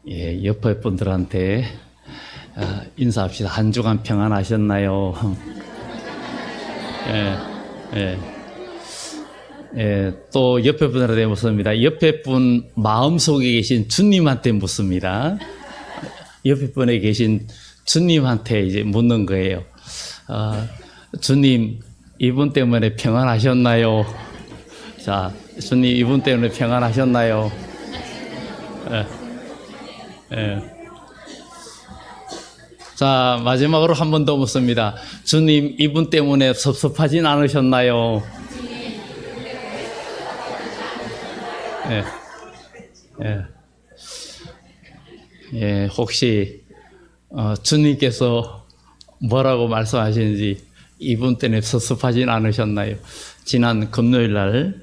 예, 옆에 분들한테 인사합시다. 한 주간 평안하셨나요? 예, 예, 예, 또 옆에 분들한테 묻습니다. 옆에 분 마음속에 계신 주님한테 묻습니다. 옆에 분에 계신 주님한테 이제 묻는 거예요. 주님, 이분 때문에 평안하셨나요? 자, 주님, 이분 때문에 평안하셨나요? 예, 예. 자, 마지막으로 한 번 더 묻습니다. 주님, 이분 때문에 섭섭하진 않으셨나요? 예, 예, 예, 혹시 주님께서 뭐라고 말씀하시는지 이분 때문에 섭섭하진 않으셨나요? 지난 금요일 날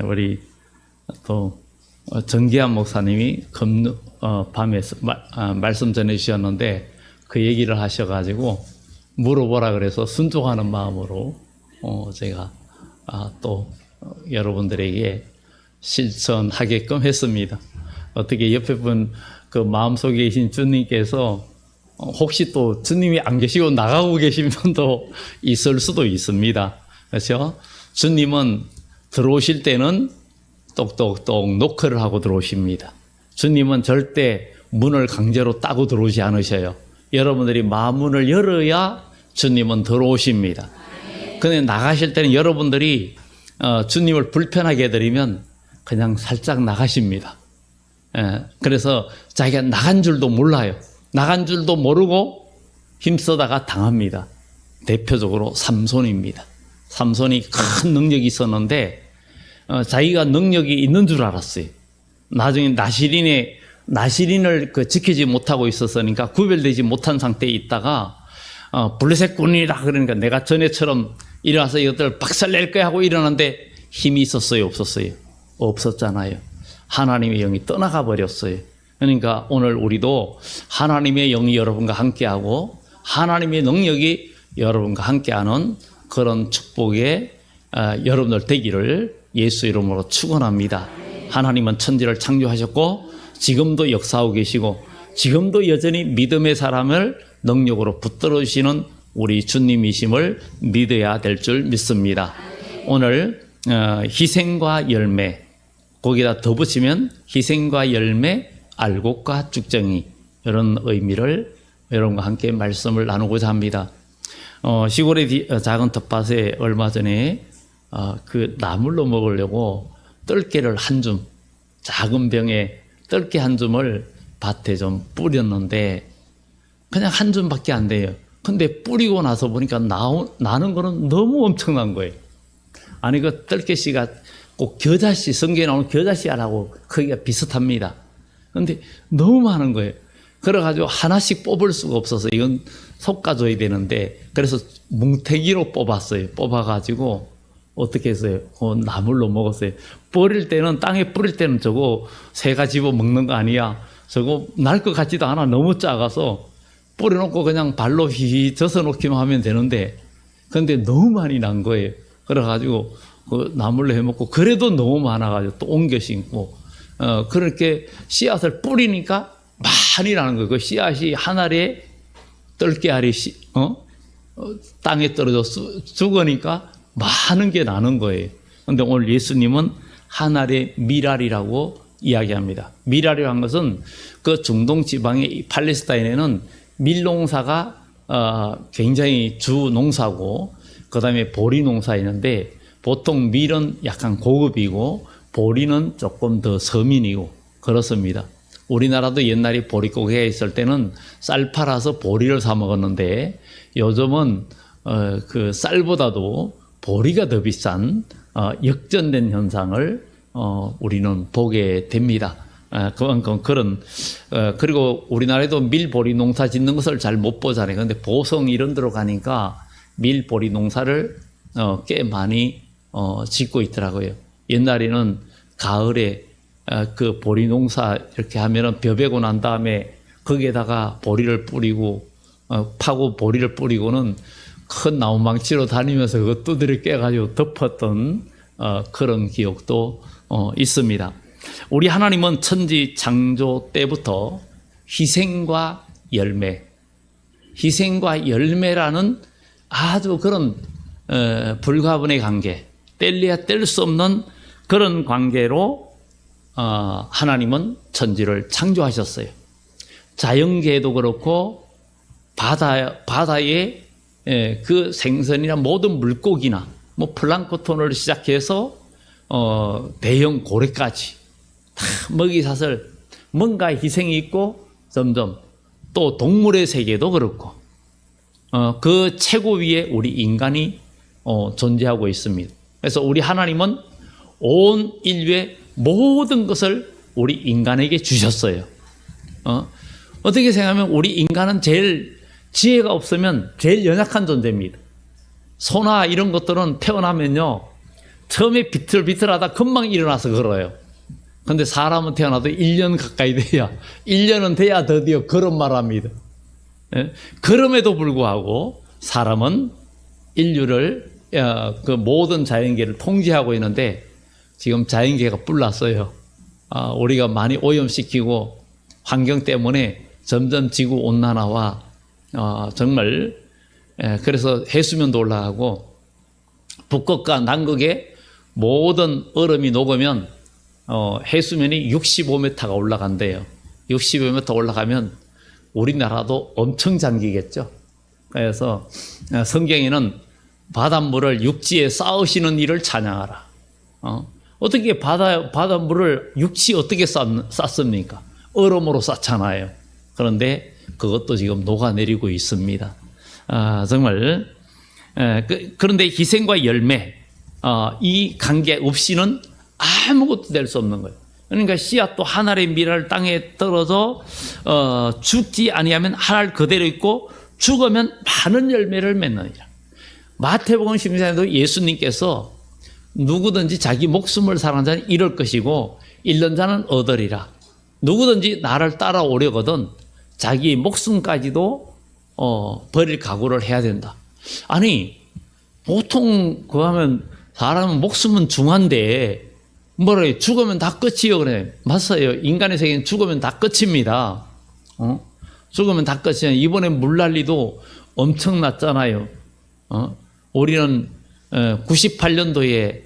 우리 또 정기한 목사님이 밤에 말씀 전해주셨는데 그 얘기를 하셔가지고 물어보라 그래서 순종하는 마음으로 제가 또 여러분들에게 실천하게끔 했습니다. 어떻게 옆에 분 그 마음속에 계신 주님께서 혹시 또 주님이 안 계시고 나가고 계신 분도 있을 수도 있습니다. 그렇죠? 주님은 들어오실 때는 똑똑똑 노크를 하고 들어오십니다. 주님은 절대 문을 강제로 따고 들어오지 않으셔요. 여러분들이 마음문을 열어야 주님은 들어오십니다. 근데 나가실 때는 여러분들이 주님을 불편하게 해드리면 그냥 살짝 나가십니다. 그래서 자기가 나간 줄도 몰라요. 나간 줄도 모르고 힘쓰다가 당합니다. 대표적으로 삼손입니다. 삼손이 큰 능력이 있었는데 자기가 능력이 있는 줄 알았어요. 나중에 나시린을 지키지 못하고 있었으니까 구별되지 못한 상태에 있다가 블레셋 군이라 그러니까 내가 전에처럼 일어나서 이것들 박살낼 거야 하고 일어났는데 힘이 있었어요? 없었어요? 없었잖아요. 하나님의 영이 떠나가 버렸어요. 그러니까 오늘 우리도 하나님의 영이 여러분과 함께하고 하나님의 능력이 여러분과 함께하는 그런 축복에 여러분들 되기를 예수 이름으로 축원합니다. 하나님은 천지를 창조하셨고 지금도 역사하고 계시고 지금도 여전히 믿음의 사람을 능력으로 붙들어 주시는 우리 주님이심을 믿어야 될 줄 믿습니다. 오늘 희생과 열매, 거기다 더 붙이면 희생과 열매, 알곡과 쭉정이, 이런 의미를 여러분과 함께 말씀을 나누고자 합니다. 시골의 작은 텃밭에 얼마 전에 그 나물로 먹으려고 뜰개를 한 줌, 작은 병에 뜰개 한 줌을 밭에 좀 뿌렸는데 그냥 한 줌밖에 안 돼요. 근데 뿌리고 나서 보니까 나는 거는 너무 엄청난 거예요. 아니 그 뜰개씨가 꼭 겨자씨, 성경에 나오는 겨자씨하고 크기가 비슷합니다. 근데 너무 많은 거예요. 그래가지고 하나씩 뽑을 수가 없어서 이건 솎아줘야 되는데 그래서 뭉태기로 뽑았어요. 뽑아가지고 어떻게 했어요? 나물로 먹었어요. 땅에 뿌릴 때는 저거 새가 집어 먹는 거 아니야. 저거 날 것 같지도 않아. 너무 작아서 뿌려놓고 그냥 발로 휘휘 젖어 놓기만 하면 되는데 근데 너무 많이 난 거예요. 그래가지고 그 나물로 해먹고 그래도 너무 많아가지고 또 옮겨 심고 그렇게 씨앗을 뿌리니까 많이 나는 거예요. 그 씨앗이 한 알에 뜰개알이 땅에 떨어져 죽으니까 많은 게 나는 거예요. 그런데 오늘 예수님은 한 알의 미랄이라고 이야기합니다. 미랄이라는 것은 그 중동 지방의 팔레스타인에는 밀농사가 굉장히 주 농사고 그 다음에 보리 농사 있는데 보통 밀은 약간 고급이고 보리는 조금 더 서민이고 그렇습니다. 우리나라도 옛날에 보릿고개가 있을 때는 쌀 팔아서 보리를 사 먹었는데 요즘은 그 쌀보다도 보리가 더 비싼 역전된 현상을 우리는 보게 됩니다. 그만큼 그리고 우리나라에도 밀보리 농사 짓는 것을 잘 못 보잖아요. 그런데 보성 이런 데로 가니까 밀보리 농사를 꽤 많이 짓고 있더라고요. 옛날에는 가을에 그 보리 농사 이렇게 하면은 벼 베고 난 다음에 거기에다가 보리를 뿌리고 파고 보리를 뿌리고는 큰 나무망치로 다니면서 그거 두드려 깨가지고 덮었던 그런 기억도 있습니다. 우리 하나님은 천지 창조 때부터 희생과 열매라는 아주 그런 불가분의 관계, 뗄래야 뗄 수 없는 그런 관계로 하나님은 천지를 창조하셨어요. 자연계도 그렇고 바다의 그 생선이나 모든 물고기나 뭐 플랑크톤을 시작해서 대형 고래까지 다 먹이사슬 뭔가 희생이 있고 점점 또 동물의 세계도 그렇고 그 최고 위에 우리 인간이 존재하고 있습니다. 그래서 우리 하나님은 온 인류의 모든 것을 우리 인간에게 주셨어요. 어떻게 생각하면 우리 인간은 제일 지혜가 없으면 제일 연약한 존재입니다. 소나 이런 것들은 태어나면요 처음에 비틀비틀하다 금방 일어나서 걸어요. 근데 사람은 태어나도 1년 가까이 돼야 1년은 돼야 드디어 걸음말 합니다. 그럼에도 불구하고 사람은 인류를 그 모든 자연계를 통제하고 있는데 지금 자연계가 불났어요. 우리가 많이 오염시키고 환경 때문에 점점 지구 온난화와 정말 그래서 해수면도 올라가고 북극과 남극에 모든 얼음이 녹으면 해수면이 65m가 올라간대요. 65m 올라가면 우리나라도 엄청 잠기겠죠. 그래서 성경에는 바닷물을 육지에 쌓으시는 이를 찬양하라. 어떻게 바닷물을 육지에 어떻게 쌓습니까? 얼음으로 쌓잖아요. 그런데 그것도 지금 녹아내리고 있습니다. 정말 그런데 희생과 열매 이 관계 없이는 아무것도 될 수 없는 거예요. 그러니까 씨앗도 한 알의 밀을 땅에 떨어져 죽지 아니하면 한 알 그대로 있고 죽으면 많은 열매를 맺느니라. 마태복음 16장에도 예수님께서 누구든지 자기 목숨을 사랑하는 자는 잃을 것이고 잃는 자는 얻으리라. 누구든지 나를 따라오려거든 자기 목숨까지도 버릴 각오를 해야 된다. 아니 보통 그거 하면 사람은 목숨은 중한데 뭐래 죽으면 다 끝이요 그래. 맞아요. 인간의 세계는 죽으면 다 끝입니다. 죽으면 다 끝이야. 이번에 물난리도 엄청났잖아요. 우리는 98년도에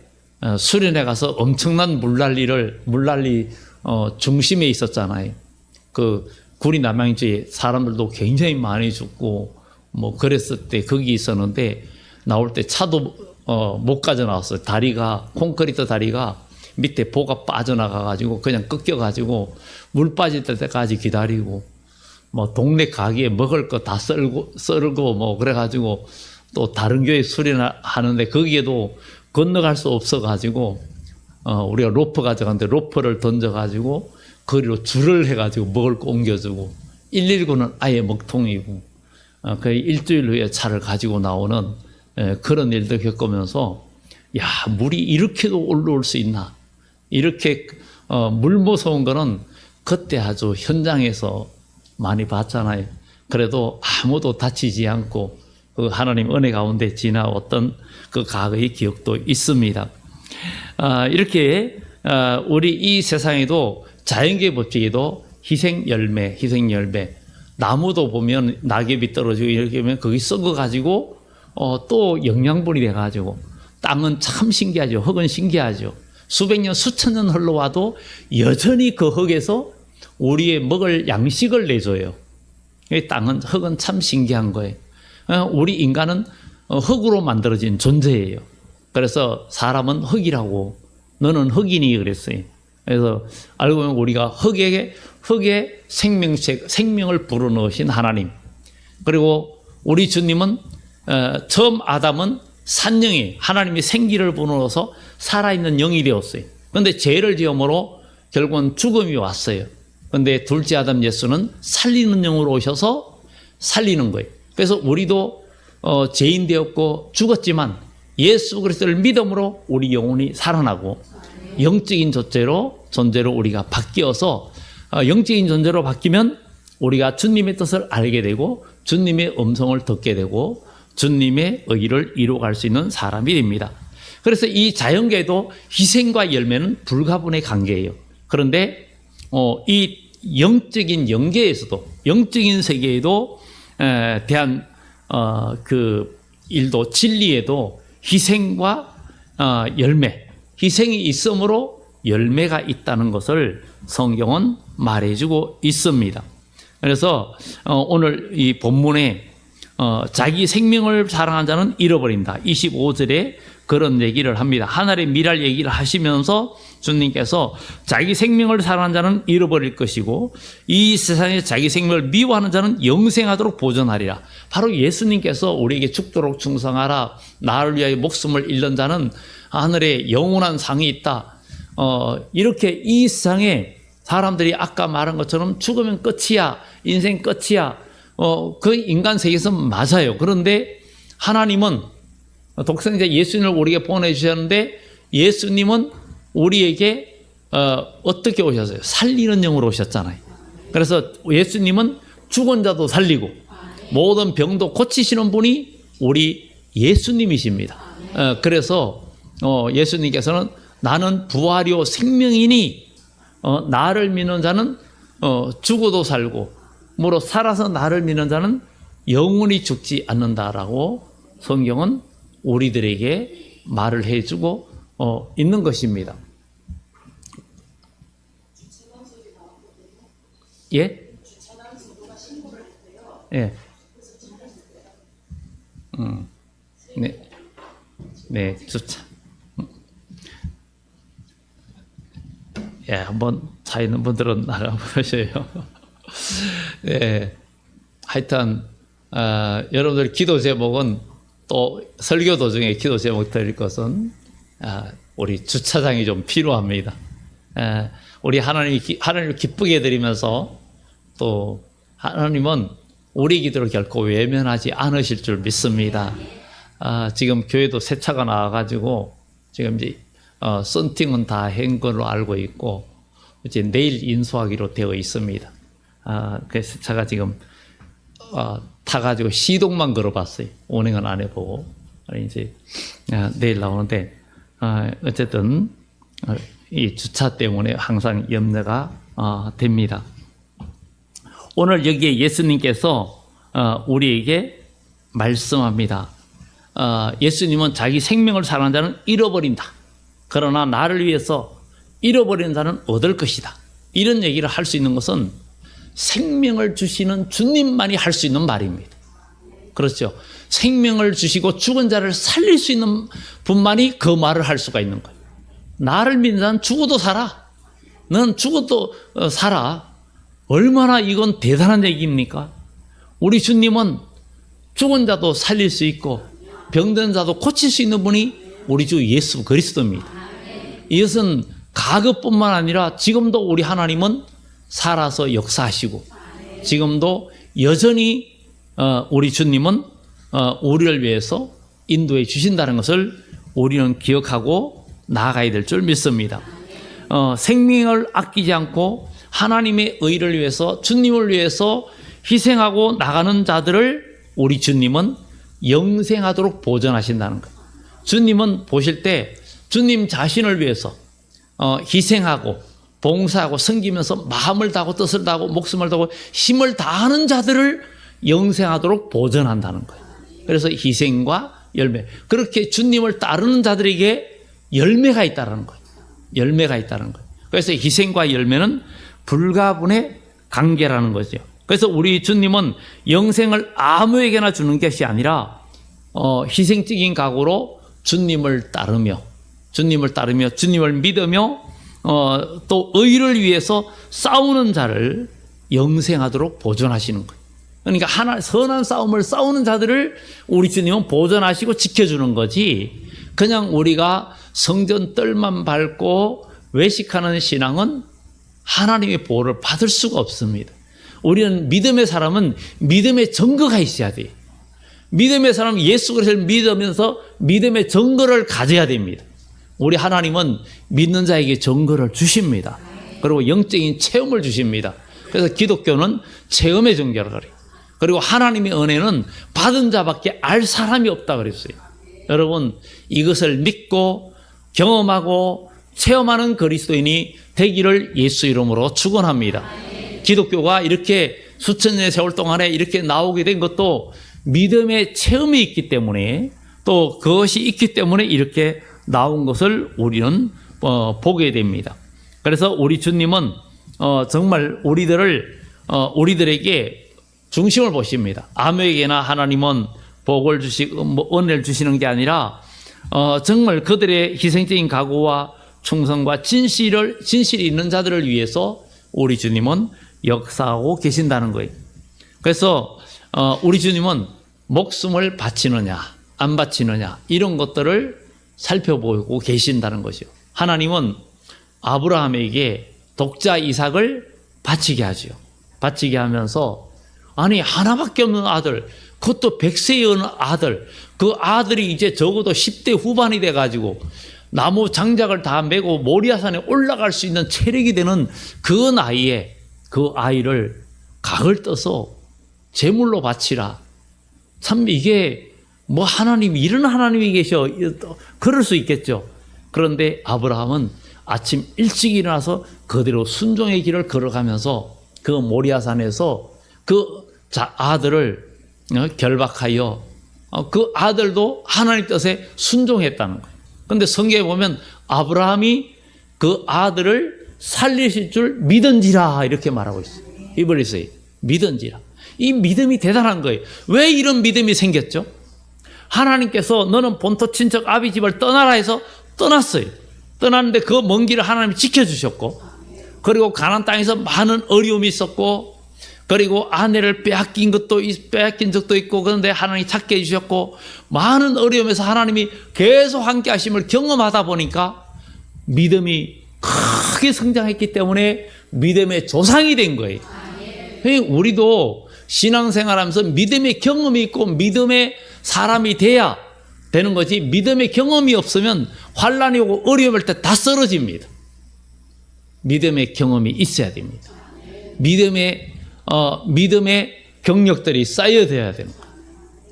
수련회 가서 엄청난 물난리 중심에 있었잖아요. 그 구리 남양주에 사람들도 굉장히 많이 죽고 뭐 그랬을 때 거기 있었는데 나올 때 차도 못 가져 나왔어요. 다리가 콘크리트 다리가 밑에 보가 빠져나가 가지고 그냥 꺾여 가지고 물 빠질 때까지 기다리고 뭐 동네 가게에 먹을 거 다 썰고 뭐 그래 가지고 또 다른 교회 수련하는데 거기에도 건너갈 수 없어 가지고 우리가 로프 가져갔는데 로프를 던져 가지고 거리로 줄을 해 가지고 먹을 거 옮겨주고 119는 아예 먹통이고 거의 일주일 후에 차를 가지고 나오는 그런 일도 겪으면서 야 물이 이렇게도 올라올 수 있나 이렇게 물 무서운 거는 그때 아주 현장에서 많이 봤잖아요. 그래도 아무도 다치지 않고 그 하나님 은혜 가운데 지나왔던 그 과거의 기억도 있습니다. 이렇게 우리 이 세상에도 자연계 법칙에도 희생 열매 나무도 보면 낙엽이 떨어지고 이렇게 하면 거기 썩어가지고 또 영양분이 돼가지고 땅은 참 신기하죠. 흙은 신기하죠. 수백 년 수천 년 흘러와도 여전히 그 흙에서 우리의 먹을 양식을 내줘요. 흙은 참 신기한 거예요. 우리 인간은 흙으로 만들어진 존재예요. 그래서 사람은 흙이라고 너는 흙이니 그랬어요. 그래서 알고 보면 우리가 흙에 생명을 불어넣으신 하나님. 그리고 우리 주님은 처음 아담은 산영이 하나님이 생기를 불어넣어서 살아있는 영이 되었어요. 그런데 죄를 지음으로 결국은 죽음이 왔어요. 그런데 둘째 아담 예수는 살리는 영으로 오셔서 살리는 거예요. 그래서 우리도 죄인 되었고 죽었지만 예수 그리스도를 믿음으로 우리 영혼이 살아나고 영적인 존재로 우리가 바뀌어서 영적인 존재로 바뀌면 우리가 주님의 뜻을 알게 되고 주님의 음성을 듣게 되고 주님의 의를 이루어갈 수 있는 사람이 됩니다. 그래서 이 자연계도 희생과 열매는 불가분의 관계예요. 그런데 이 영적인 영계에서도, 영적인 세계에도 대한 그 일도, 진리에도 희생과 열매, 희생이 있으므로 열매가 있다는 것을 성경은 말해주고 있습니다. 그래서 오늘 이 본문에 자기 생명을 사랑한 자는 잃어버린다, 25절에 그런 얘기를 합니다. 하늘의 미랄 얘기를 하시면서 주님께서 자기 생명을 사랑하는 자는 잃어버릴 것이고 이 세상에 자기 생명을 미워하는 자는 영생하도록 보존하리라. 바로 예수님께서 우리에게 죽도록 충성하라, 나를 위하여 목숨을 잃는 자는 하늘에 영원한 상이 있다. 이렇게 이 세상에 사람들이 아까 말한 것처럼 죽으면 끝이야, 인생 끝이야, 그 인간 세계에서 맞아요. 그런데 하나님은 독생자 예수님을 우리에게 보내주셨는데, 예수님은 우리에게 어떻게 오셨어요? 살리는 영으로 오셨잖아요. 그래서 예수님은 죽은 자도 살리고 모든 병도 고치시는 분이 우리 예수님이십니다. 그래서 예수님께서는 나는 부활이요 생명이니 나를 믿는 자는 죽어도 살고 무릇 살아서 나를 믿는 자는 영원히 죽지 않는다라고 성경은 우리들에게 말을 해주고 있는 것입니다. 예? 예. 네. 네, 주차. 예, 한번 차 있는 분들은 나가보셔요. 예. 하여튼, 여러분들 기도 제목은 또 설교 도중에 기도 제목 드릴 것은 우리 주차장이 좀 필요합니다. 우리 하나님을 기쁘게 드리면서 또 하나님은 우리 기도를 결코 외면하지 않으실 줄 믿습니다. 지금 교회도 새 차가 나와가지고 지금 이제 썬팅은 다 한 걸로 알고 있고 이제 내일 인수하기로 되어 있습니다. 그 새 차가 지금 타가지고 시동만 걸어봤어요. 운행은 안 해보고 이제 내일 나오는데 어쨌든 이 주차 때문에 항상 염려가 됩니다. 오늘 여기에 예수님께서 우리에게 말씀합니다. 예수님은 자기 생명을 사랑하는 자는 잃어버린다. 그러나 나를 위해서 잃어버리는 자는 얻을 것이다. 이런 얘기를 할 수 있는 것은 생명을 주시는 주님만이 할 수 있는 말입니다. 그렇죠. 생명을 주시고 죽은 자를 살릴 수 있는 분만이 그 말을 할 수가 있는 거예요. 나를 믿는 자는 죽어도 살아. 넌 죽어도 살아. 얼마나 이건 대단한 얘기입니까? 우리 주님은 죽은 자도 살릴 수 있고 병든 자도 고칠 수 있는 분이 우리 주 예수 그리스도입니다. 이것은 과거뿐만 아니라 지금도 우리 하나님은 살아서 역사하시고 지금도 여전히 우리 주님은 우리를 위해서 인도해 주신다는 것을 우리는 기억하고 나아가야 될 줄 믿습니다. 생명을 아끼지 않고 하나님의 의를 위해서 주님을 위해서 희생하고 나가는 자들을 우리 주님은 영생하도록 보존하신다는 거예요. 주님은 보실 때 주님 자신을 위해서 희생하고 봉사하고 섬기면서 마음을 다하고 뜻을 다하고 목숨을 다하고 힘을 다하는 자들을 영생하도록 보존한다는 거예요. 그래서 희생과 열매, 그렇게 주님을 따르는 자들에게 열매가 있다는 거예요. 열매가 있다는 거예요. 그래서 희생과 열매는 불가분의 관계라는 거죠. 그래서 우리 주님은 영생을 아무에게나 주는 것이 아니라 희생적인 각오로 주님을 따르며 주님을 믿으며 또 의를 위해서 싸우는 자를 영생하도록 보존하시는 거예요. 그러니까 선한 싸움을 싸우는 자들을 우리 주님은 보존하시고 지켜주는 거지, 그냥 우리가 성전 뜰만 밟고 외식하는 신앙은 하나님의 보호를 받을 수가 없습니다. 우리는 믿음의 사람은 믿음의 증거가 있어야 돼요. 믿음의 사람은 예수 그리스도를 믿으면서 믿음의 증거를 가져야 됩니다. 우리 하나님은 믿는 자에게 증거를 주십니다. 그리고 영적인 체험을 주십니다. 그래서 기독교는 체험의 종교라 그래요. 그리고 하나님의 은혜는 받은 자밖에 알 사람이 없다 그랬어요. 여러분, 이것을 믿고 경험하고 체험하는 그리스도인이 되기를 예수 이름으로 축원합니다. 기독교가 이렇게 수천 년의 세월 동안에 이렇게 나오게 된 것도 믿음의 체험이 있기 때문에, 또 그것이 있기 때문에 이렇게 나온 것을 우리는 보게 됩니다. 그래서 우리 주님은 정말 우리들에게 중심을 보십니다. 아무에게나 하나님은 복을 주시고 은혜를 주시는 게 아니라 정말 그들의 희생적인 각오와 충성과 진실이 있는 자들을 위해서 우리 주님은 역사하고 계신다는 거예요. 그래서 우리 주님은 목숨을 바치느냐 안 바치느냐 이런 것들을 살펴보고 계신다는 것이요. 하나님은 아브라함에게 독자 이삭을 바치게 하죠. 바치게 하면서 아니 하나밖에 없는 아들, 그것도 100세의 아들, 그 아들이 이제 적어도 10대 후반이 돼가지고 나무 장작을 다 메고 모리아산에 올라갈 수 있는 체력이 되는 그 나이에 그 아이를 각을 떠서 제물로 바치라. 참 이게 뭐 하나님, 이런 하나님이 계셔, 그럴 수 있겠죠. 그런데 아브라함은 아침 일찍 일어나서 그대로 순종의 길을 걸어가면서 그 모리아산에서 그 아들을 결박하여 그 아들도 하나님 뜻에 순종했다는 거예요. 그런데 성경에 보면 아브라함이 그 아들을 살리실 줄 믿은지라 이렇게 말하고 있어요. 히브리서에 믿은지라. 이 믿음이 대단한 거예요. 왜 이런 믿음이 생겼죠? 하나님께서 너는 본토 친척 아비 집을 떠나라 해서 떠났어요. 떠났는데 그 먼 길을 하나님이 지켜주셨고, 그리고 가나안 땅에서 많은 어려움이 있었고, 그리고 아내를 빼앗긴 적도 있고, 그런데 하나님이 찾게 해주셨고, 많은 어려움에서 하나님이 계속 함께 하심을 경험하다 보니까 믿음이 크게 성장했기 때문에 믿음의 조상이 된 거예요. 우리도 신앙생활하면서 믿음의 경험이 있고 믿음의 사람이 돼야 되는 거지, 믿음의 경험이 없으면 환난이 오고 어려움일 때 다 쓰러집니다. 믿음의 경험이 있어야 됩니다. 믿음의 경력들이 쌓여져야 되는 거예요.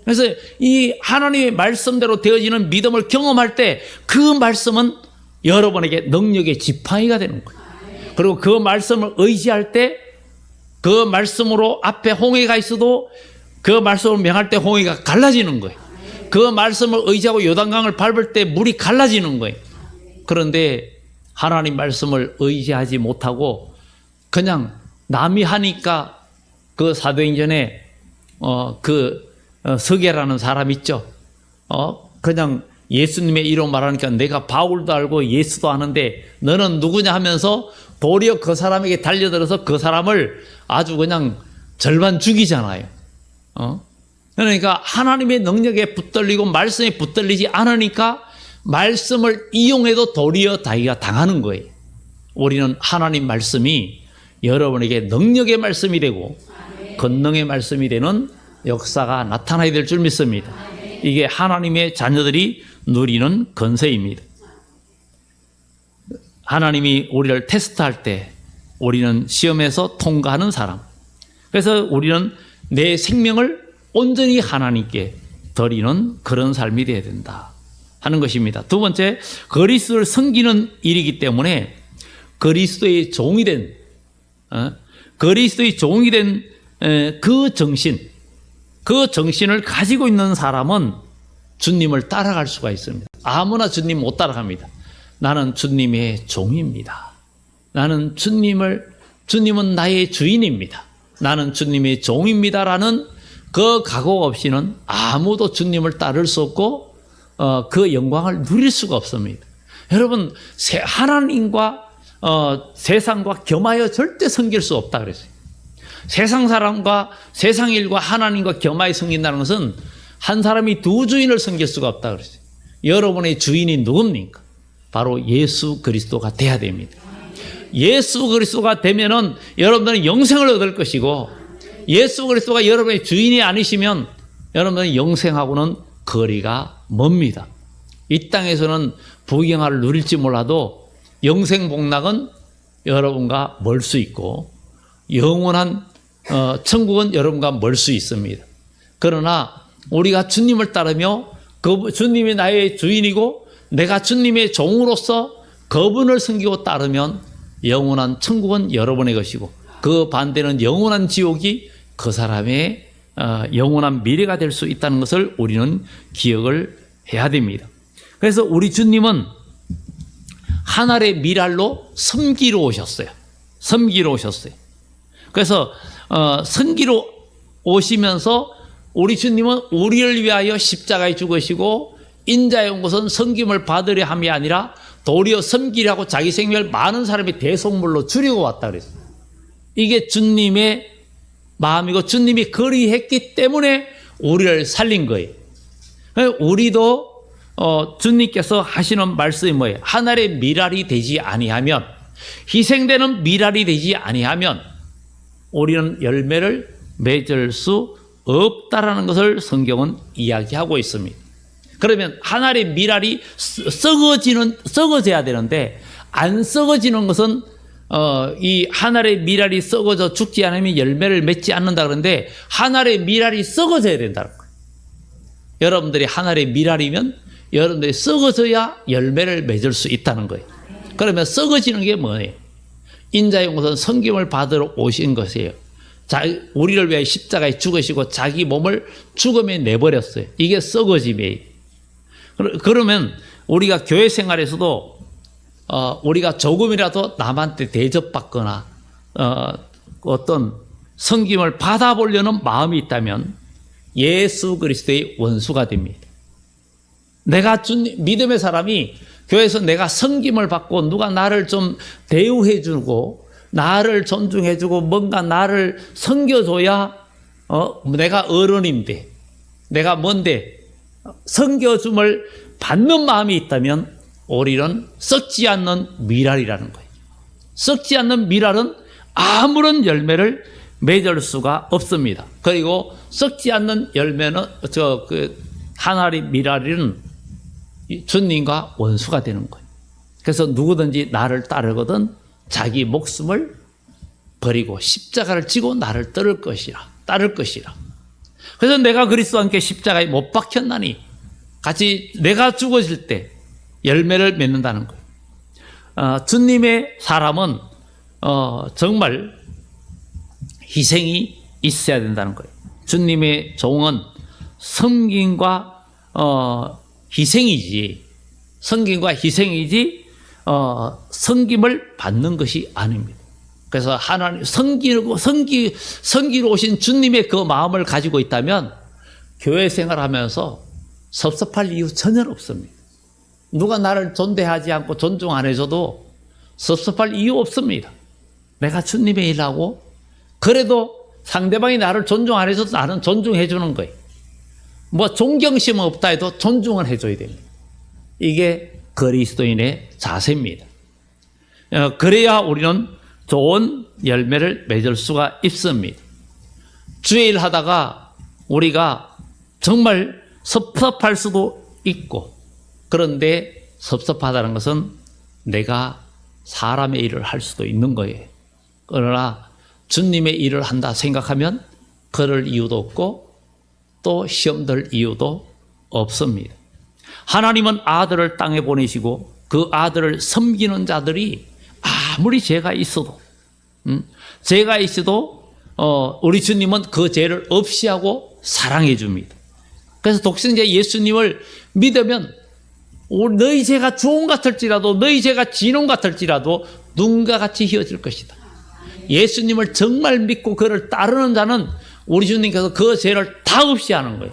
그래서 이 하나님의 말씀대로 되어지는 믿음을 경험할 때 그 말씀은 여러분에게 능력의 지팡이가 되는 거예요. 그리고 그 말씀을 의지할 때 그 말씀으로 앞에 홍해가 있어도 그 말씀을 명할 때 홍해가 갈라지는 거예요. 그 말씀을 의지하고 요단강을 밟을 때 물이 갈라지는 거예요. 그런데 하나님 말씀을 의지하지 못하고 그냥 남이 하니까, 그 사도행전에 서계라는 사람 있죠. 그냥 예수님의 이름 말하니까 내가 바울도 알고 예수도 아는데 너는 누구냐 하면서 도리어 그 사람에게 달려들어서 그 사람을 아주 그냥 절반 죽이잖아요. 그러니까 하나님의 능력에 붙들리고 말씀에 붙들리지 않으니까 말씀을 이용해도 도리어 자기가 당하는 거예요. 우리는 하나님 말씀이 여러분에게 능력의 말씀이 되고 권능의 말씀이 되는 역사가 나타나야 될 줄 믿습니다. 이게 하나님의 자녀들이 누리는 건세입니다. 하나님이 우리를 테스트할 때 우리는 시험에서 통과하는 사람. 그래서 우리는 내 생명을 온전히 하나님께 드리는 그런 삶이 되어야 된다 하는 것입니다. 두 번째, 그리스도를 섬기는 일이기 때문에 그리스도의 종이 된 그 정신을 가지고 있는 사람은 주님을 따라갈 수가 있습니다. 아무나 주님 못 따라갑니다. 나는 주님의 종입니다. 주님은 나의 주인입니다. 나는 주님의 종입니다라는 그 각오 없이는 아무도 주님을 따를 수 없고 그 영광을 누릴 수가 없습니다. 여러분, 하나님과 세상과 겸하여 절대 섬길 수 없다 그랬어요. 세상 사람과 세상 일과 하나님과 겸하여 섬긴다는 것은 한 사람이 두 주인을 섬길 수가 없다 그랬어요. 여러분의 주인이 누굽니까? 바로 예수 그리스도가 돼야 됩니다. 예수 그리스도가 되면은 여러분들은 영생을 얻을 것이고, 예수 그리스도가 여러분의 주인이 아니시면 여러분은 영생하고는 거리가 멉니다. 이 땅에서는 부귀영화를 누릴지 몰라도 영생 복락은 여러분과 멀 수 있고, 영원한 천국은 여러분과 멀 수 있습니다. 그러나 우리가 주님을 따르며 그 주님이 나의 주인이고 내가 주님의 종으로서 그분을 섬기고 따르면 영원한 천국은 여러분의 것이고 그 반대는 영원한 지옥이 그 사람의 영원한 미래가 될 수 있다는 것을 우리는 기억을 해야 됩니다. 그래서 우리 주님은 하늘의 미랄로 섬기러 오셨어요. 섬기러 오셨어요. 그래서 섬기러 오시면서 우리 주님은 우리를 위하여 십자가에 죽으시고 인자에 온 것은 섬김을 받으려 함이 아니라 도리어 섬기려고 자기 생명을 많은 사람의 대속물로 주려고 왔다 그랬어요. 이게 주님의 마음이고 주님이 그리했기 때문에 우리를 살린 거예요. 우리도 주님께서 하시는 말씀이 뭐예요? 하늘의 미랄이 되지 아니하면, 희생되는 미랄이 되지 아니하면 우리는 열매를 맺을 수 없다라는 것을 성경은 이야기하고 있습니다. 그러면 하늘의 미랄이 썩어져야 되는데 안 썩어지는 것은 이 하늘의 미랄이 썩어져 죽지 않으면 열매를 맺지 않는다 그러는데 하늘의 미랄이 썩어져야 된다는 거예요. 여러분들이 하늘의 미랄이면 여러분들이 썩어져야 열매를 맺을 수 있다는 거예요. 그러면 썩어지는 게 뭐예요? 인자의 온 것은 섬김을 받으러 오신 것이에요. 우리를 위해 십자가에 죽으시고 자기 몸을 죽음에 내버렸어요. 이게 썩어짐이에요. 그러면 우리가 교회 생활에서도 우리가 조금이라도 남한테 대접받거나 어떤 섬김을 받아보려는 마음이 있다면 예수 그리스도의 원수가 됩니다. 내가 믿음의 사람이 교회에서 내가 섬김을 받고 누가 나를 좀 대우해주고 나를 존중해주고 뭔가 나를 섬겨줘야 내가 어른인데 내가 뭔데 섬겨줌을 받는 마음이 있다면 우리는 썩지 않는 미랄이라는 거예요. 썩지 않는 미랄은 아무런 열매를 맺을 수가 없습니다. 그리고 썩지 않는 열매는 하늘의 미랄은 주님과 원수가 되는 거예요. 그래서 누구든지 나를 따르거든 자기 목숨을 버리고 십자가를 지고 나를 따를 것이라. 그래서 내가 그리스도와 함께 십자가에 못 박혔나니 같이 내가 죽어질 때 열매를 맺는다는 거예요. 주님의 사람은 정말 희생이 있어야 된다는 거예요. 주님의 종은 섬김과 희생이지 섬김을 받는 것이 아닙니다. 그래서 하나님 섬기러 오신 주님의 그 마음을 가지고 있다면 교회 생활하면서 섭섭할 이유 전혀 없습니다. 누가 나를 존대하지 않고 존중 안 해줘도 섭섭할 이유 없습니다. 내가 주님의 일하고 그래도 상대방이 나를 존중 안 해줘도 나는 존중해 주는 거예요. 뭐 존경심은 없다 해도 존중을 해줘야 됩니다. 이게 그리스도인의 자세입니다. 그래야 우리는 좋은 열매를 맺을 수가 있습니다. 주의 일 하다가 우리가 정말 섭섭할 수도 있고 그런데 섭섭하다는 것은 내가 사람의 일을 할 수도 있는 거예요. 그러나 주님의 일을 한다 생각하면 그럴 이유도 없고 또 시험 들 이유도 없습니다. 하나님은 아들을 땅에 보내시고 그 아들을 섬기는 자들이 아무리 죄가 있어도 우리 주님은 그 죄를 없이 하고 사랑해 줍니다. 그래서 독생자 예수님을 믿으면 너희 죄가 주홍 같을지라도 너희 죄가 진홍 같을지라도 눈과 같이 희어질 것이다. 예수님을 정말 믿고 그를 따르는 자는 우리 주님께서 그 죄를 다 없이 하는 거예요.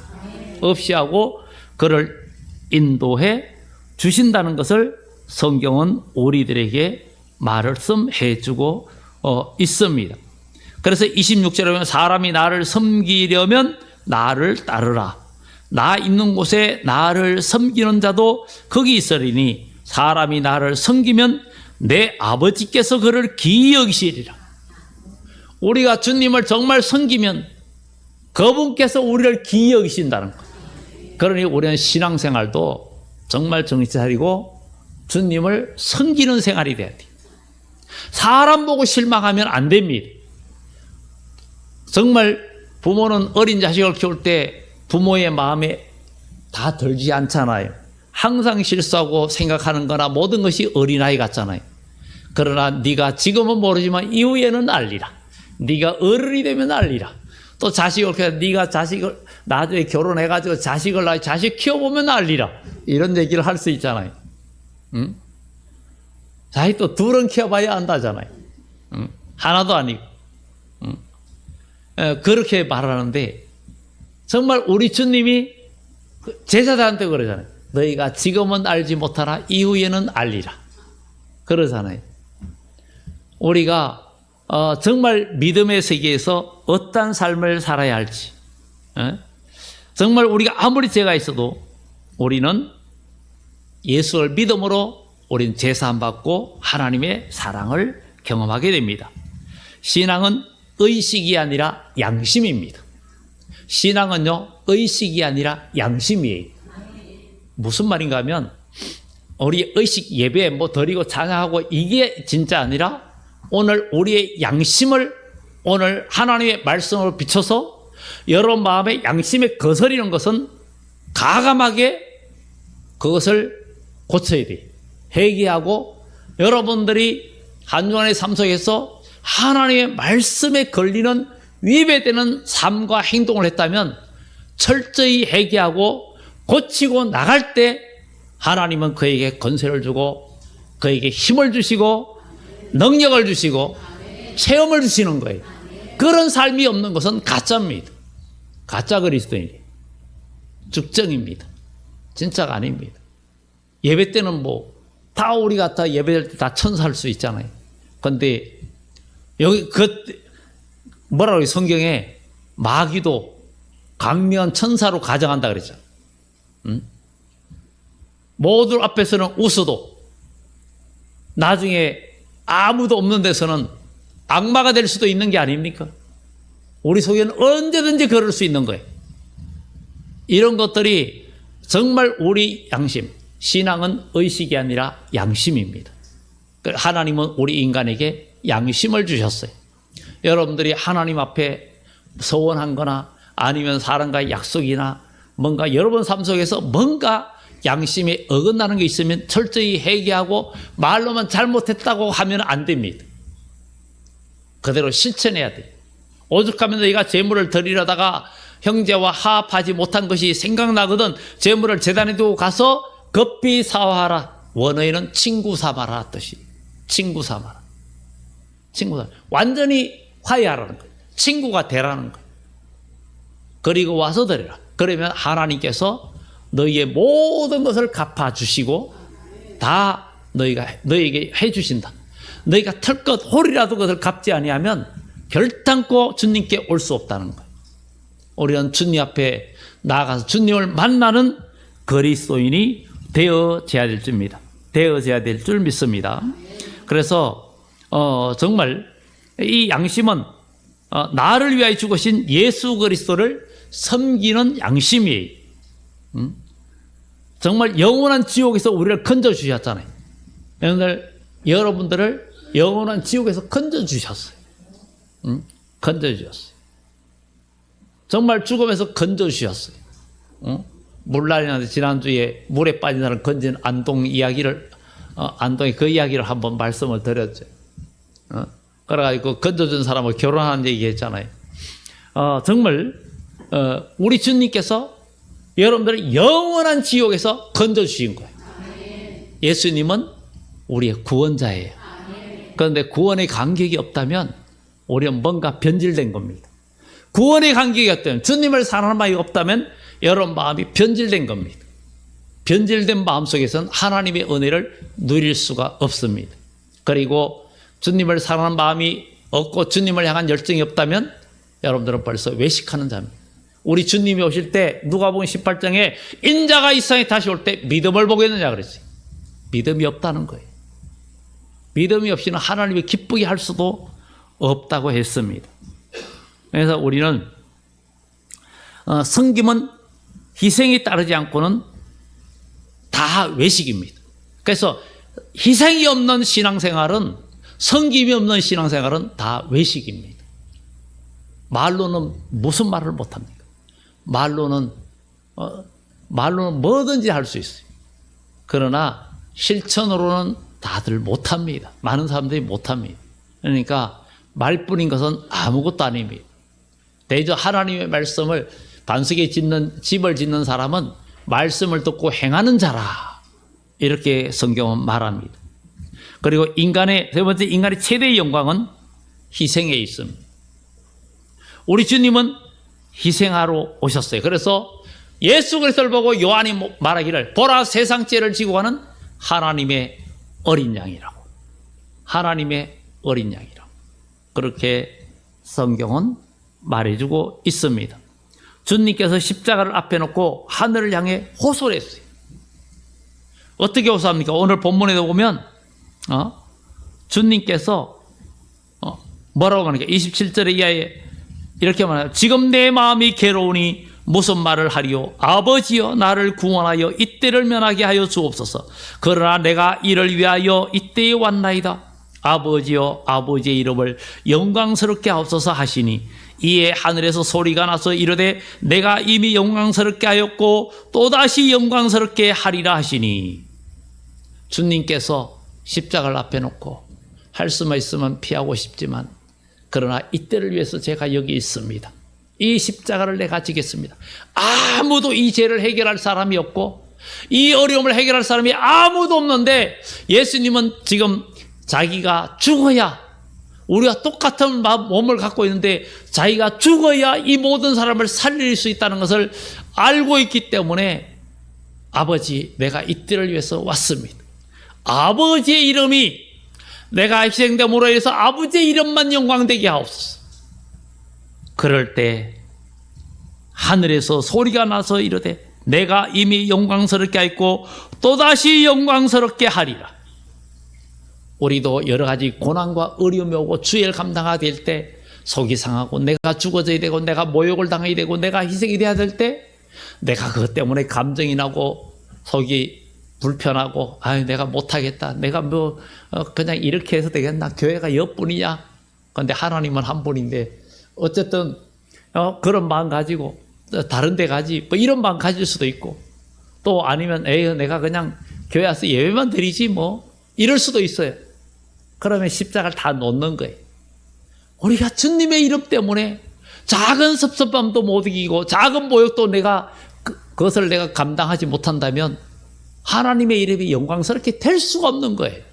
없이 하고 그를 인도해 주신다는 것을 성경은 우리들에게 말씀해 주고 있습니다. 그래서 26절에 보면 사람이 나를 섬기려면 나를 따르라. 나 있는 곳에 나를 섬기는 자도 거기 있으리니 사람이 나를 섬기면 내 아버지께서 그를 기이 여기시리라. 우리가 주님을 정말 섬기면 그분께서 우리를 기이 여기신다는 거예요. 그러니 우리는 신앙생활도 정말 정신 차리고 주님을 섬기는 생활이 돼야 돼요. 사람 보고 실망하면 안 됩니다. 정말 부모는 어린 자식을 키울 때 부모의 마음에 다 들지 않잖아요. 항상 실수하고 생각하는 거나 모든 것이 어린아이 같잖아요. 그러나 네가 지금은 모르지만 이후에는 알리라. 네가 어른이 되면 알리라. 또 자식을 키워 네가 자식을 나중에 결혼해가지고 자식을 낳아 자식 키워보면 알리라. 이런 얘기를 할 수 있잖아요. 응? 자식 또 둘은 키워봐야 안다잖아요. 응? 하나도 아니고. 응? 그렇게 말하는데 정말 우리 주님이 제자들한테 그러잖아요. 너희가 지금은 알지 못하나 이후에는 알리라. 그러잖아요. 우리가 정말 믿음의 세계에서 어떤 삶을 살아야 할지, 정말 우리가 아무리 죄가 있어도 우리는 예수를 믿음으로 우리는 제사함 받고 하나님의 사랑을 경험하게 됩니다. 신앙은 의식이 아니라 양심입니다. 신앙은요, 의식이 아니라 양심이에요. 무슨 말인가 하면 우리 의식 예배 뭐 드리고 찬양하고 이게 진짜 아니라 오늘 우리의 양심을 오늘 하나님의 말씀으로 비춰서 여러분 마음의 양심에 거스리는 것은 가감하게 그것을 고쳐야 돼요. 회개하고 여러분들이 한 주간의 삶 속에서 하나님의 말씀에 걸리는 위배되는 삶과 행동을 했다면 철저히 회개하고 고치고 나갈 때 하나님은 그에게 권세를 주고 그에게 힘을 주시고 능력을 주시고 체험을 주시는 거예요. 그런 삶이 없는 것은 가짜입니다. 가짜 그리스도인이에요. 죽정입니다. 진짜가 아닙니다. 예배 때는 뭐 다 우리 같아 예배할 때 다 천사할 수 있잖아요. 그런데 여기 뭐라고 성경에 마귀도 강면 천사로 가정한다 그랬죠. 모두 앞에서는 웃어도 나중에 아무도 없는 데서는 악마가 될 수도 있는 게 아닙니까? 우리 속에는 언제든지 그럴 수 있는 거예요. 이런 것들이 정말 우리 양심, 신앙은 의식이 아니라 양심입니다. 하나님은 우리 인간에게 양심을 주셨어요. 여러분들이 하나님 앞에 서원한 거나 아니면 사람과의 약속이나 뭔가 여러분 삶 속에서 뭔가 양심에 어긋나는 게 있으면 철저히 회개하고 말로만 잘못했다고 하면 안 됩니다. 그대로 실천해야 돼요. 오죽하면 너희가 제물을 드리려다가 형제와 화합하지 못한 것이 생각나거든 제물을 제단에 두고 가서 급히 사화하라. 원어에는 친구 삼아라 뜻이. 친구 삼아라. 친구 삼아라. 완전히 화해하라는 거예요. 친구가 되라는 거예요. 그리고 와서 드리라. 그러면 하나님께서 너희의 모든 것을 갚아주시고 다 너희에게 해주신다. 너희가 털것 홀이라도 그것을 갚지 아니하면 결단코 주님께 올 수 없다는 거예요. 우리는 주님 앞에 나아가서 주님을 만나는 그리스도인이 되어져야 될 줄입니다. 되어져야 될 줄 믿습니다. 그래서 정말 이 양심은 나를 위하여 죽으신 예수 그리스도를 섬기는 양심이에요. 정말 영원한 지옥에서 우리를 건져주셨잖아요. 여러분들을 영원한 지옥에서 건져주셨어요. 건져주셨어요. 정말 죽음에서 건져주셨어요. 물난리 나는데 지난주에 물에 빠진 사람을 건진 안동 이야기를 안동에 그 이야기를 한번 말씀을 드렸죠. 그래가지고 건져준 사람을 결혼하는 얘기 했잖아요. 정말 우리 주님께서 여러분들을 영원한 지옥에서 건져주신 거예요. 예수님은 우리의 구원자예요. 그런데 구원의 간격이 없다면 우리는 뭔가 변질된 겁니다. 구원의 간격이 없다면 주님을 사랑하는 마음이 없다면 여러분 마음이 변질된 겁니다. 변질된 마음 속에서는 하나님의 은혜를 누릴 수가 없습니다. 그리고 주님을 사랑하는 마음이 없고 주님을 향한 열정이 없다면 여러분들은 벌써 외식하는 자입니다. 우리 주님이 오실 때 누가복음 18장에 인자가 이 세상에 다시 올 때 믿음을 보겠느냐 그랬어요. 믿음이 없다는 거예요. 믿음이 없이는 하나님을 기쁘게 할 수도 없다고 했습니다. 그래서 우리는 섬김은 희생이 따르지 않고는 다 외식입니다. 그래서 희생이 없는 신앙생활은 섬김이 없는 신앙생활은 다 외식입니다. 말로는 무슨 말을 못합니까? 말로는 뭐든지 할 수 있어요. 그러나 실천으로는 다들 못합니다. 많은 사람들이 못합니다. 그러니까 말뿐인 것은 아무것도 아닙니다. 대저 하나님의 말씀을 반석에 집을 짓는 사람은 말씀을 듣고 행하는 자라, 이렇게 성경은 말합니다. 그리고 세 번째 인간의 최대의 영광은 희생에 있습니다. 우리 주님은 희생하러 오셨어요. 그래서 예수 그리스도를 보고 요한이 말하기를, 보라 세상 죄를 지고 가는 하나님의 어린 양이라고. 하나님의 어린 양이라고. 그렇게 성경은 말해주고 있습니다. 주님께서 십자가를 앞에 놓고 하늘을 향해 호소를 했어요. 어떻게 호소합니까? 오늘 본문에도 보면 주님께서 뭐라고 하니까 27절의 이하에 이렇게 말해요. 지금 내 마음이 괴로우니 무슨 말을 하리요? 아버지여, 나를 구원하여 이때를 면하게 하여 주옵소서. 그러나 내가 이를 위하여 이때에 왔나이다. 아버지여, 아버지의 이름을 영광스럽게 하옵소서 하시니, 이에 하늘에서 소리가 나서 이르되 내가 이미 영광스럽게 하였고 또다시 영광스럽게 하리라 하시니, 주님께서 십자가를 앞에 놓고 할 수만 있으면 피하고 싶지만, 그러나 이때를 위해서 제가 여기 있습니다. 이 십자가를 내가 지겠습니다. 아무도 이 죄를 해결할 사람이 없고 이 어려움을 해결할 사람이 아무도 없는데, 예수님은 지금 자기가 죽어야, 우리가 똑같은 몸을 갖고 있는데 자기가 죽어야 이 모든 사람을 살릴 수 있다는 것을 알고 있기 때문에, 아버지, 내가 이때를 위해서 왔습니다. 아버지의 이름이 내가 희생됨으로 해서 아버지의 이름만 영광되게 하옵소서. 그럴 때 하늘에서 소리가 나서 이르되 내가 이미 영광스럽게 하였고 또다시 영광스럽게 하리라. 우리도 여러 가지 고난과 어려움이 오고 주의를 감당하게 될 때 속이 상하고 내가 죽어져야 되고 내가 모욕을 당해야 되고 내가 희생이 돼야 될 때, 내가 그것 때문에 감정이 나고 속이 불편하고, 내가 못하겠다, 내가 그냥 이렇게 해서 되겠나, 교회가 몇 분이냐, 근데 하나님은 한 분인데 어쨌든 그런 마음 가지고 다른 데 가지, 이런 마음 가질 수도 있고, 또 아니면 내가 그냥 교회 와서 예배만 드리지 이럴 수도 있어요. 그러면 십자가를 다 놓는 거예요. 우리가 주님의 이름 때문에 작은 섭섭함도 못 이기고 작은 모욕도 그것을 내가 감당하지 못한다면 하나님의 이름이 영광스럽게 될 수가 없는 거예요.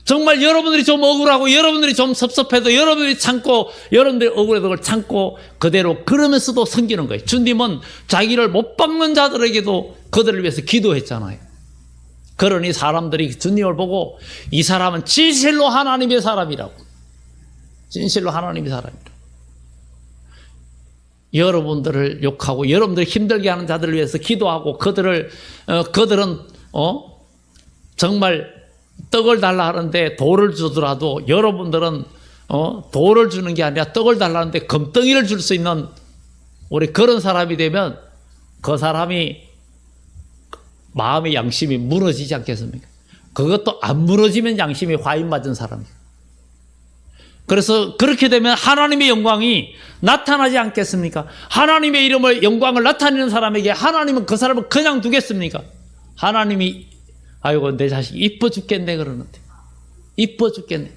정말 여러분들이 좀 억울하고 여러분들이 좀 섭섭해도 여러분들이 참고, 여러분들이 억울해도 그걸 참고 그대로 그러면서도 섬기는 거예요. 주님은 자기를 못 박는 자들에게도 그들을 위해서 기도했잖아요. 그러니 사람들이 주님을 보고 이 사람은 진실로 하나님의 사람이라고, 진실로 하나님의 사람이라고. 여러분들을 욕하고 여러분들을 힘들게 하는 자들을 위해서 기도하고 그들은 정말 떡을 달라 하는데 돌을 주더라도 여러분들은 돌을 주는 게 아니라 떡을 달라 하는데 금덩이를 줄 수 있는 우리 그런 사람이 되면 그 사람이 마음의 양심이 무너지지 않겠습니까? 그것도 안 무너지면 양심이 화인 맞은 사람이에요. 그래서 그렇게 되면 하나님의 영광이 나타나지 않겠습니까? 하나님의 이름을, 영광을 나타내는 사람에게 하나님은 그 사람을 그냥 두겠습니까? 하나님이 아이고 내 자식 이뻐 죽겠네 그러는데, 이뻐 죽겠네.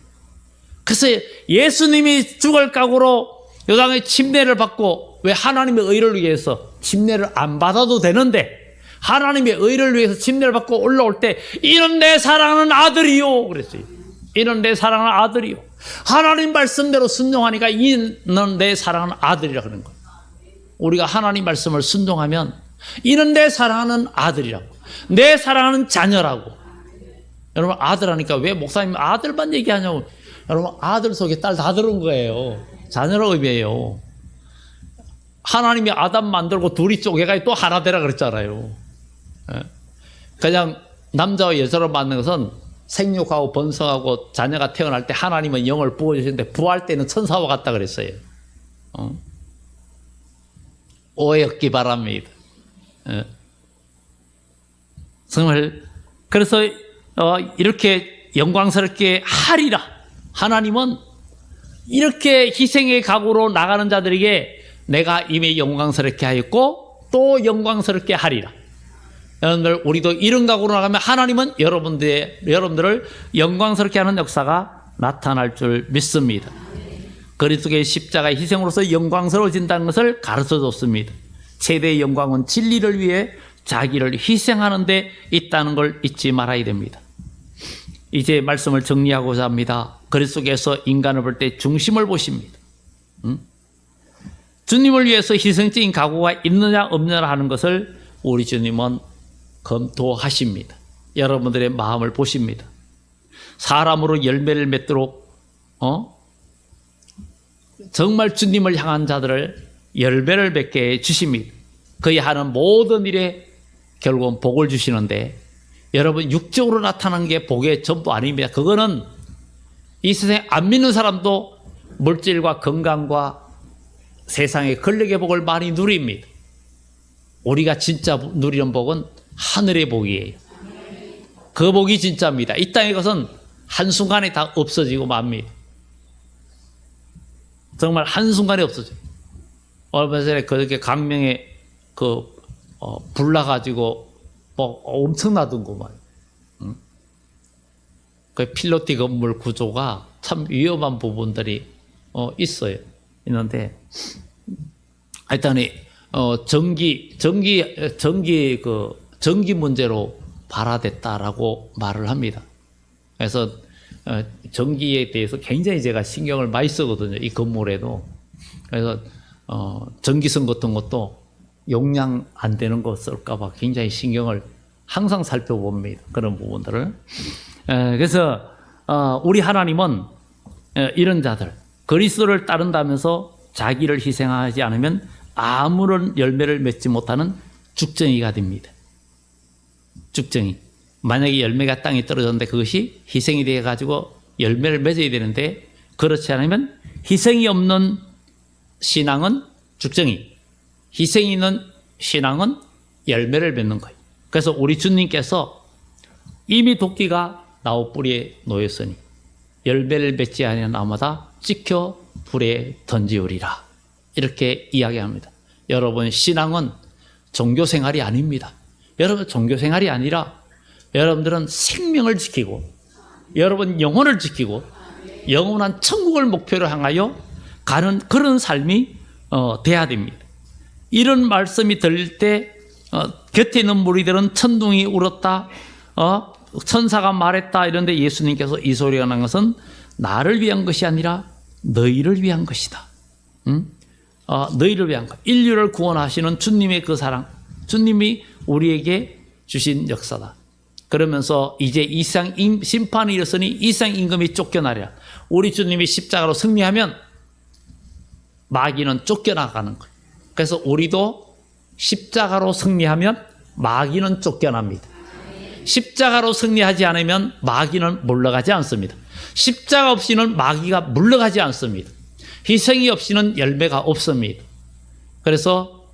그래서 예수님이 죽을 각오로 요단의 침례를 받고, 왜 하나님의 의를 위해서 침례를 안 받아도 되는데 하나님의 의를 위해서 침례를 받고 올라올 때 이는 내 사랑하는 아들이요 그랬어요. 이는 내 사랑하는 아들이요. 하나님 말씀대로 순종하니까 이는 내 사랑하는 아들이라 그러는 거예요. 우리가 하나님 말씀을 순종하면 이는 내 사랑하는 아들이라고, 내 사랑하는 자녀라고. 여러분, 아들하니까 왜 목사님 아들만 얘기하냐고. 여러분, 아들 속에 딸 다 들은 거예요. 자녀라고 의미해요. 하나님이 아담 만들고 둘이 쪼개가 또 하나 되라 그랬잖아요. 그냥 남자와 여자로 만든 것은 생육하고 번성하고 자녀가 태어날 때 하나님은 영을 부어주시는데 부할 때는 천사와 같다 그랬어요. 오해 없기 바랍니다. 정말 그래서 이렇게 영광스럽게 하리라. 하나님은 이렇게 희생의 각오로 나가는 자들에게 내가 이미 영광스럽게 하였고 또 영광스럽게 하리라. 여러분들, 우리도 이런 각오로 나가면 하나님은 여러분들을 영광스럽게 하는 역사가 나타날 줄 믿습니다. 그리스도의 십자가의 희생으로서 영광스러워진다는 것을 가르쳐 줬습니다. 최대의 영광은 진리를 위해 자기를 희생하는 데 있다는 걸 잊지 말아야 됩니다. 이제 말씀을 정리하고자 합니다. 그리스도께서 인간을 볼 때 중심을 보십니다. 주님을 위해서 희생적인 각오가 있느냐 없느냐 하는 것을 우리 주님은 검토하십니다. 여러분들의 마음을 보십니다. 사람으로 열매를 맺도록 정말 주님을 향한 자들을 열매를 맺게 해주십니다. 그의 하는 모든 일에 결국은 복을 주시는데, 여러분, 육적으로 나타나는 게 복의 전부 아닙니다. 그거는 이 세상에 안 믿는 사람도 물질과 건강과 세상의 권력의 복을 많이 누립니다. 우리가 진짜 누리는 복은 하늘의 복이에요. 그 복이 진짜입니다. 이 땅의 것은 한순간에 다 없어지고 맙니다. 정말 한순간에 없어져요. 얼마 전에 그렇게 강명에 불나가지고 엄청나던구만. 그 필로티 건물 구조가 참 위험한 부분들이 있어요. 있는데, 하여튼에 전기 문제로 발화됐다라고 말을 합니다. 그래서 전기에 대해서 굉장히 제가 신경을 많이 쓰거든요. 이 건물에도. 그래서 전기선 같은 것도 용량 안 되는 거 쓸까봐 굉장히 신경을 항상 살펴봅니다. 그런 부분들을. 그래서 우리 하나님은 이런 자들, 그리스도를 따른다면서 자기를 희생하지 않으면 아무런 열매를 맺지 못하는 죽정이가 됩니다. 죽정이. 만약에 열매가 땅에 떨어졌는데 그것이 희생이 되어가지고 열매를 맺어야 되는데, 그렇지 않으면 희생이 없는 신앙은 죽정이, 희생이 있는 신앙은 열매를 맺는 거예요. 그래서 우리 주님께서 이미 도끼가 나무 뿌리에 놓였으니 열매를 맺지 아니한 나무마다 찍혀 불에 던지우리라, 이렇게 이야기합니다. 여러분, 신앙은 종교생활이 아닙니다. 여러분, 종교생활이 아니라 여러분들은 생명을 지키고, 여러분 영혼을 지키고, 영원한 천국을 목표로 향하여 가는 그런 삶이 돼야 됩니다. 이런 말씀이 들릴 때 곁에 있는 무리들은 천둥이 울었다, 천사가 말했다 이런데, 예수님께서 이 소리가 난 것은 나를 위한 것이 아니라 너희를 위한 것이다. 너희를 위한 것. 인류를 구원하시는 주님의 그 사랑, 주님이 우리에게 주신 역사다. 그러면서 이제 이상 심판이 일었으니 이상 임금이 쫓겨나리라. 우리 주님이 십자가로 승리하면 마귀는 쫓겨나가는 거예요. 그래서 우리도 십자가로 승리하면 마귀는 쫓겨납니다. 십자가로 승리하지 않으면 마귀는 물러가지 않습니다. 십자가 없이는 마귀가 물러가지 않습니다. 희생이 없이는 열매가 없습니다. 그래서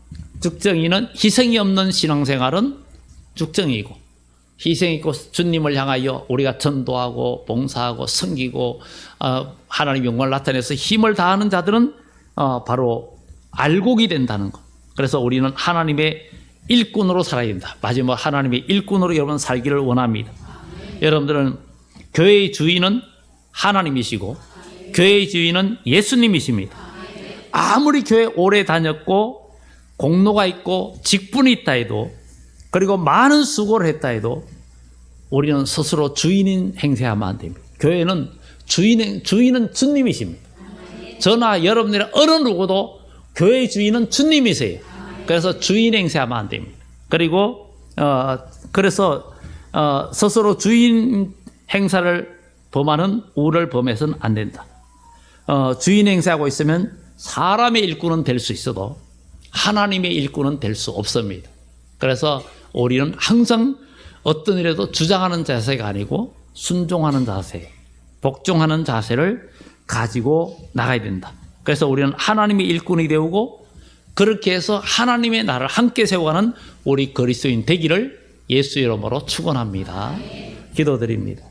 죽정이는, 희생이 없는 신앙생활은 죽정이고, 희생이 있고 주님을 향하여 우리가 전도하고 봉사하고 섬기고 하나님 영광을 나타내서 힘을 다하는 자들은 바로 알곡이 된다는 것. 그래서 우리는 하나님의 일꾼으로 살아야 된다. 마지막 하나님의 일꾼으로 여러분 살기를 원합니다. 여러분들은 교회의 주인은 하나님이시고 교회의 주인은 예수님이십니다. 아무리 교회 오래 다녔고 공로가 있고 직분이 있다 해도, 그리고 많은 수고를 했다 해도 우리는 스스로 주인인 행세하면 안 됩니다. 교회는 주인은 주님이십니다. 저나 여러분들이 어느 누구도 교회의 주인은 주님이세요. 그래서 주인 행세하면 안 됩니다. 그리고 그래서 스스로 주인 행사를 범하는 우를 범해서는 안 된다. 주인 행세하고 있으면 사람의 일꾼은 될 수 있어도 하나님의 일꾼은 될 수 없습니다. 그래서 우리는 항상 어떤 일에도 주장하는 자세가 아니고 순종하는 자세, 복종하는 자세를 가지고 나가야 된다. 그래서 우리는 하나님의 일꾼이 되고, 그렇게 해서 하나님의 나라를 함께 세워가는 우리 그리스도인 되기를 예수 이름으로 축원합니다. 기도드립니다.